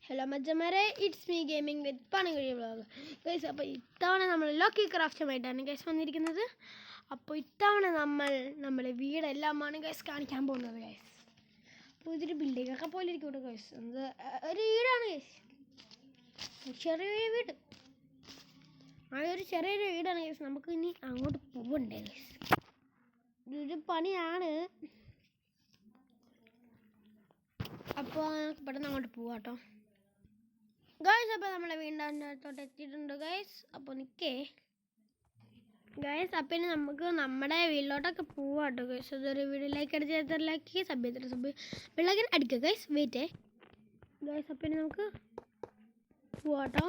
Hello മച്ചന്മാരെ, it's me gaming with പണികഴി vlog guys. അപ്പോൾ ഇത്തവണ നമ്മൾ ലോക്കി ക്രാഫ്റ്റുമായിട്ടാണ് ഗൈസ് വന്നിരിക്കുന്നത്. അപ്പോൾ ഇത്തവണ നമ്മുടെ വീടെല്ലാമാണ് ഗൈസ് കാണിക്കാൻ പോകുന്നത് ഗൈസ്. അപ്പോൾ ഇതൊരു ബിൽഡിങ്ങൊക്കെ പോലെ ഇരിക്കും ഗൈസ്. എന്ത് ഒരു വീടാണ് ഗൈസ്, ചെറിയൊരു വീട്. ഒരു ചെറിയൊരു വീടാണ് ഗൈസ്. നമുക്ക് ഇനി അങ്ങോട്ട് പോകണ്ടേ ഗൈസ്. ഇതൊരു പണിയാണ്. അപ്പോൾ പെട്ടെന്ന് അങ്ങോട്ട് പോവാം കേട്ടോ ഗൈസ്. അപ്പോൾ നമ്മളെ വീടിൻ്റെ അടുത്തോട്ട് എത്തിയിട്ടുണ്ട് ഗൈസ്. അപ്പോൾ നിൽക്കേ ഗൈസ്. അപ്പം ഇനി നമുക്ക് നമ്മുടെ വീട്ടിലോട്ടൊക്കെ പോവാം കേട്ടോ ഗൈസ്. അതൊരു വീട്ടിലേക്ക് അടിച്ചേത്തറിലേക്ക് വെള്ളത്തിന് അടിക്കുക ഗൈസ്. വെയിറ്റേ ഗൈസ്. അപ്പം ഇനി നമുക്ക് പോവാം കേട്ടോ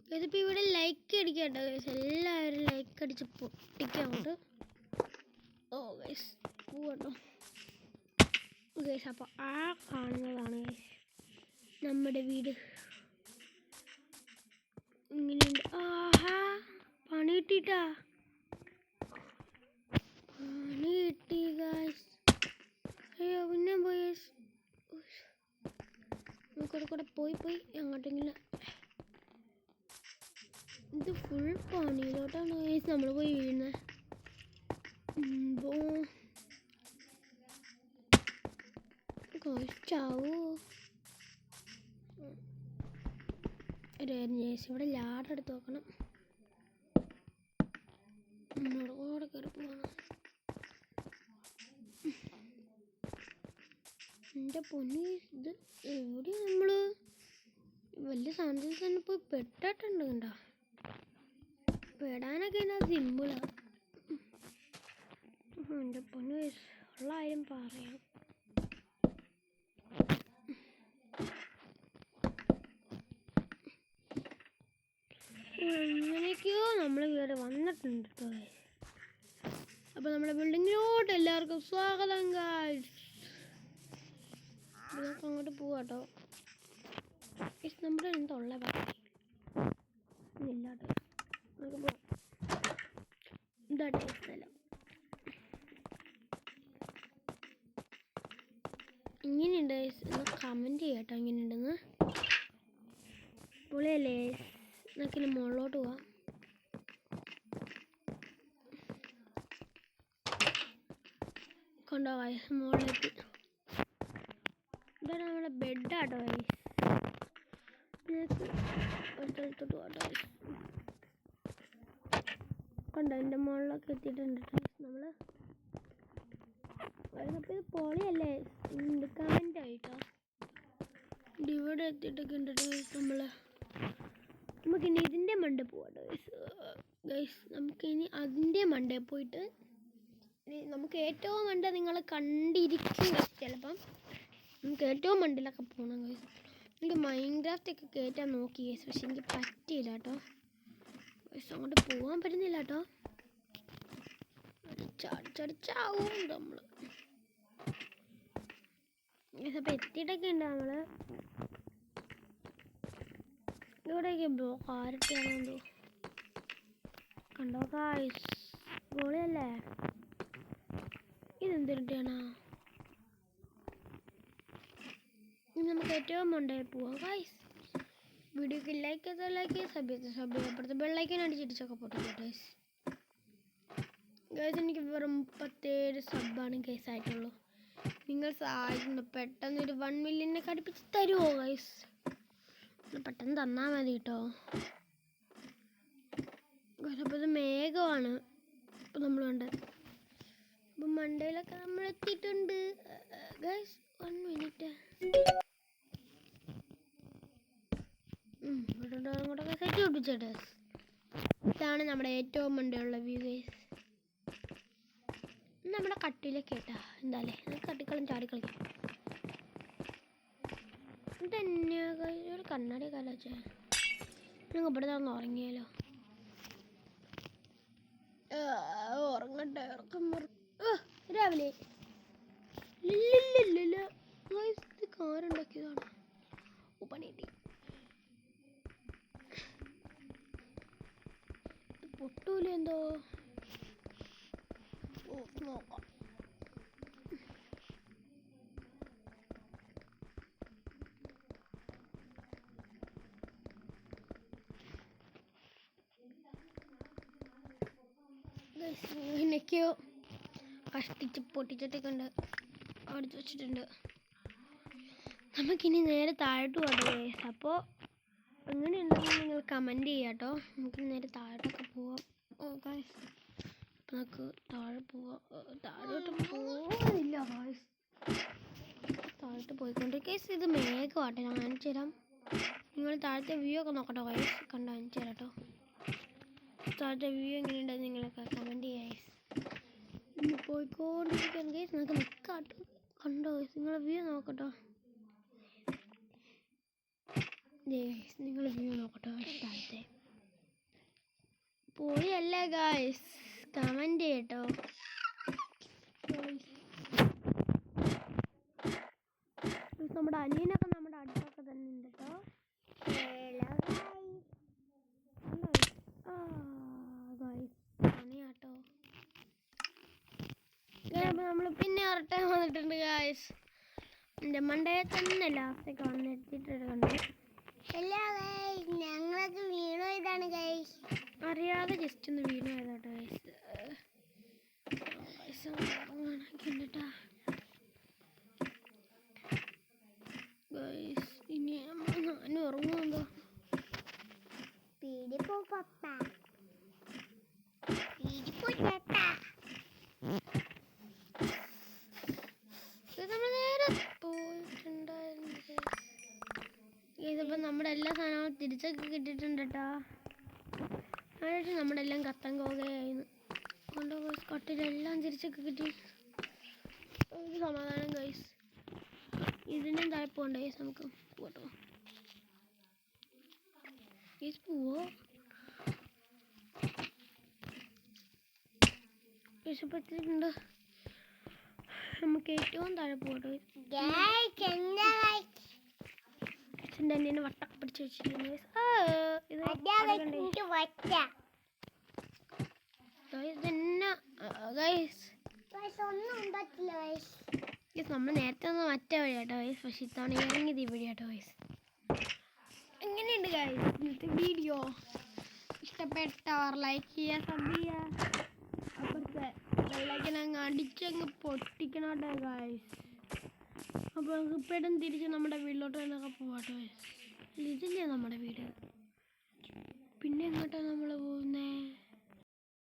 ഗൈസ്. ഇപ്പോൾ ഇവിടെ ലൈക്ക് അടിക്കുക കേട്ടോ ഗൈസ്. എല്ലാവരും ലൈക്ക് അടിച്ച് പൊട്ടിക്കുക അങ്ങോട്ട്. ഓ ഗൈസ് പോവാട്ടോ ഗൈസ്. അപ്പോൾ ആ കാണുന്നതാണ് ഗൈസ് നമ്മുടെ വീട്. ഇങ്ങനെയുണ്ട്. ആഹാ, പണി കിട്ടിട്ടാ, പണി കിട്ടി ഗൈസ്. അയ്യോ, പിന്നെ പോയി ഗൈസ്. കൂടെ പോയി അങ്ങോട്ടെങ്കിലും. ഇത് ഫുൾ പണിയിലോട്ടാണ് ഗൈസ് നമ്മൾ പോയി വീഴുന്നത്. ചാവോ ഇവിടെ ലാടെടുത്ത് നോക്കണം. കൂടെ കയറി പോകണം. എൻ്റെ പൊന്നി, ഇത് എവിടെ നമ്മൾ വലിയ സാധനത്തിൽ തന്നെ പോയി പെട്ടിട്ടുണ്ട്. കണ്ടോ, പെടാനൊക്കെ എന്നാ സിമ്പിളാണ്. എൻ്റെ പൊന്നി, ഉള്ള കാര്യം പറയാം. അങ്ങനെയൊക്കെയോ നമ്മൾ ഇവിടെ വന്നിട്ടുണ്ട് കേട്ടോ. അപ്പോൾ നമ്മുടെ ബിൽഡിങ്ങിലോട്ട് എല്ലാവർക്കും സ്വാഗതം ഗൈസ്. നമുക്ക് അങ്ങോട്ട് പോവാം കേട്ടോ. നമ്മുടെ എന്തുള്ള ബാക്കി ഇല്ല കേട്ടോ. നമുക്ക് പോവാം. ഇതാട്ടെ സ്ഥലം. ഇങ്ങനെയുണ്ട് എന്ന് കമൻറ്റ് ചെയ്യാം കേട്ടോ. ഇങ്ങനെയുണ്ടെന്ന് പൊളിയല്ലേ. നമുക്കിനി മുകളിലോട്ട് പോവാം. കൊണ്ടുപോവാ മുകളിലേക്ക്. ഇതാണ് നമ്മുടെ ബെഡാട്ടോ ഗൈസ്. ഒരു സ്ഥലത്തോട്ട് പോകാട്ടോ ഗൈസ്. കണ്ടോ, എൻ്റെ മുകളിലൊക്കെ എത്തിയിട്ടുണ്ട് നമ്മൾ. അപ്പോൾ ഇത് പൊളിയല്ലേ, കമൻ്റ് ആയിട്ടോ. ഇവിടെ എത്തിയിട്ടൊക്കെ ഉണ്ട് നമ്മൾ. നമുക്കിനി ഇതിൻ്റെ മണ്ടേ പോവാട്ടോ ഗൈസ്. നമുക്കിനി അതിൻ്റെ മണ്ടേ പോയിട്ട് നമുക്ക് ഏറ്റവും മണ്ട നിങ്ങൾ കണ്ടിരിക്കും ചിലപ്പം. നമുക്ക് ഏറ്റവും മണ്ടിലൊക്കെ പോകണം ഗൈസ്. എനിക്ക് മൈൻക്രാഫ്റ്റൊക്കെ കയറ്റാൻ നോക്കി ഗൈസ്, പക്ഷെ എനിക്ക് പറ്റിയില്ല കേട്ടോ ഗൈസ്. അങ്ങോട്ട് പോകാൻ പറ്റുന്നില്ല കേട്ടോ. ചടിച്ചാവും നമ്മൾ ഗൈസ്. അപ്പോൾ എത്തിയിട്ടൊക്കെ ഉണ്ട് നമ്മൾ. ഇവിടെയൊക്കെ ബ്ലോക്ക് ആരൊക്കെയാണോ എന്തോ. കണ്ടോ ഗൈസ്, പൊളിയല്ലേ. ഇതെന്തിട്ടാണ്. ഇനി നമുക്ക് ഏറ്റവും മണ്ടയിൽ പോവാം ഗൈസ്. വീഡിയോക്ക് ലൈക്ക് അപ്പുറത്ത് ബെല്ലൈക്കൻ അടിച്ചിട്ടൊക്കെ പോട്ടെ ഗൈസ്. ഗൈസ്, എനിക്ക് വെറും 37 സബ്ബാണ് ഗൈസ് ആയിട്ടുള്ളൂ. നിങ്ങൾ സഹായിക്കുന്നു, പെട്ടെന്നൊരു 1 മില്യനൊക്കെ അടുപ്പിച്ച് തരുമോ ഗൈസ്? പെട്ടെന്ന് തന്നാൽ മതി കേട്ടോ. അപ്പോൾ ഇത് മേഘമാണ് ഇപ്പം നമ്മൾ കണ്ടത്. അപ്പം മണ്ടയിലൊക്കെ നമ്മൾ എത്തിയിട്ടുണ്ട് ഗൈസ്. 1 മിനിറ്റ്. അങ്ങോട്ടൊക്കെ സെറ്റ് ഒപ്പിച്ചേട്ടെ. ഇതാണ് നമ്മുടെ ഏറ്റവും മണ്ടയുള്ള വ്യൂ ഗൈസ്. നമ്മുടെ കട്ടിലൊക്കെ കേട്ടാ എന്താല്ലേ, കട്ടിക്കളും ചാടിക്കളിക്കാം തന്നെ. ഒരു കണ്ണാടി കലച്ചേ, നിങ്ങൾ ഇവിടെ നിന്ന് ഉറങ്ങിയാലോ. ഉറങ്ങട്ടെ, ഉറക്കം രാവിലെ. ഇല്ലില്ലില്ല ഇത് കാറുണ്ടാക്കിയതാണ്. പണി കിട്ടി. പൊട്ടൂല എന്തോ. നോക്കാം. എന്നൊക്കെയോ കഷ്ടിച്ച് പൊട്ടിച്ചിട്ടൊക്കെ ഉണ്ട് അടിച്ചു വെച്ചിട്ടുണ്ട്. നമുക്കിനി നേരെ താഴോട്ട് പോകട്ടെ. അപ്പോൾ എങ്ങനെയുണ്ടെന്ന് നിങ്ങൾ കമൻറ്റ് ചെയ്യാം കേട്ടോ. നമുക്ക് നേരെ താഴോട്ടൊക്കെ പോവാം. ഗൈസ് നമുക്ക് താഴെ പോവാം. താഴോട്ട് പോയില്ല ഗൈസ്, താഴോട്ട് പോയിക്കൊണ്ട് ഗൈസ് ഇത് മേഘമാട്ടെ. ഞാൻ കാണിച്ചു തരാം. നിങ്ങൾ താഴത്തെ വ്യൂ ഒക്കെ നോക്കട്ടോ ഗൈസ്. കണ്ടു കാണിച്ചു തരാം കേട്ടോ. താഴത്തെ വ്യൂ എങ്ങനെയുണ്ടെന്ന് നിങ്ങളൊക്കെ കമൻറ്റ് ചെയ്യാം ഗൈസ്. പോയിക്കൊണ്ടിരിക്കുകയാണ് ഗൈസ്. നമുക്ക് നിൽക്കാട്ടോ. കണ്ടോ ഗൈസ്, നിങ്ങളെ വ്യൂ നോക്കട്ടോ. നിങ്ങൾ വ്യൂ നോക്കട്ടോ താഴത്തെ. പൊളിയല്ലേ ഗൈസ്, കമൻറ്റ് ചെയ്യട്ടോ. നമ്മുടെ അനിയനൊക്കെ നമ്മുടെ അടുത്തൊക്കെ തന്നെ ഉണ്ട് കേട്ടോ. പണിയാട്ടോ. നമ്മൾ പിന്നെ ഇറട്ടാൻ വന്നിട്ടുണ്ട് ഗൈസ്. എൻ്റെ മണ്ടയെ തന്നെ ലാസ്റ്റൊക്കെ വന്നെത്തിയിട്ടുണ്ട്. കണ്ടു ഞങ്ങളൊക്കെ വീണു ഇതാണ് ഗൈസ്. അറിയാതെ ജസ്റ്റ് ഒന്ന് വീണു ആയതാട്ടോ ഗൈസ്. ഗൈസ് ഇനി ഞാനും ഉറങ്ങുന്നുണ്ടോ? ഇതിപ്പോൾ നമ്മുടെ എല്ലാ സാധനവും തിരിച്ചൊക്കെ കിട്ടിയിട്ടുണ്ട് കേട്ടോ. അതായത് നമ്മുടെ എല്ലാം കത്തൻ കോകയായിരുന്നു. കൊണ്ട് കട്ടിലെല്ലാം തിരിച്ചൊക്കെ കിട്ടി. ഒരു സമാധാനം ഗൈസ്. ഇതിനും താഴെ പോകണ്ട ഗൈസ്. നമുക്ക് പോട്ടോ ഗൈസ്. പോവോ ഗൈസ്? പറ്റിയിട്ടുണ്ട്. നമുക്ക് ഏറ്റവും താഴെ പോകട്ടോ. എൻ്റെ അനിയനെ വട്ടൊക്കെ പിടിച്ച് വെച്ചിട്ടുണ്ട് നമ്മൾ നേരത്തെ ഒന്ന് മറ്റേ വഴിയാട്ടോ ഗൈസ്. പക്ഷെ ഇത്തവണ ഇറങ്ങിയത് ഈ വഴിയാട്ടോ ഗൈസ്. എങ്ങനെയുണ്ട് ഗൈസ് ഇന്നത്തെ വീഡിയോ? ഇഷ്ടപ്പെട്ടവർ ലൈക്ക് ചെയ്യുക, സബ് ചെയ്യുക, അപ്പുറത്തെ ബെല്ലൈക്കൻ അടിച്ചങ്ങ് പൊട്ടിക്കണോട്ടെ ഗൈസ്. അപ്പോൾ നമുക്ക് പെട്ടെന്ന് തിരിച്ച് നമ്മുടെ വീട്ടിലോട്ട് എന്നൊക്കെ പോവാട്ടോ. ഇതില്ലേ നമ്മുടെ വീട്. പിന്നെ എങ്ങോട്ടാണ് നമ്മൾ പോകുന്നത്?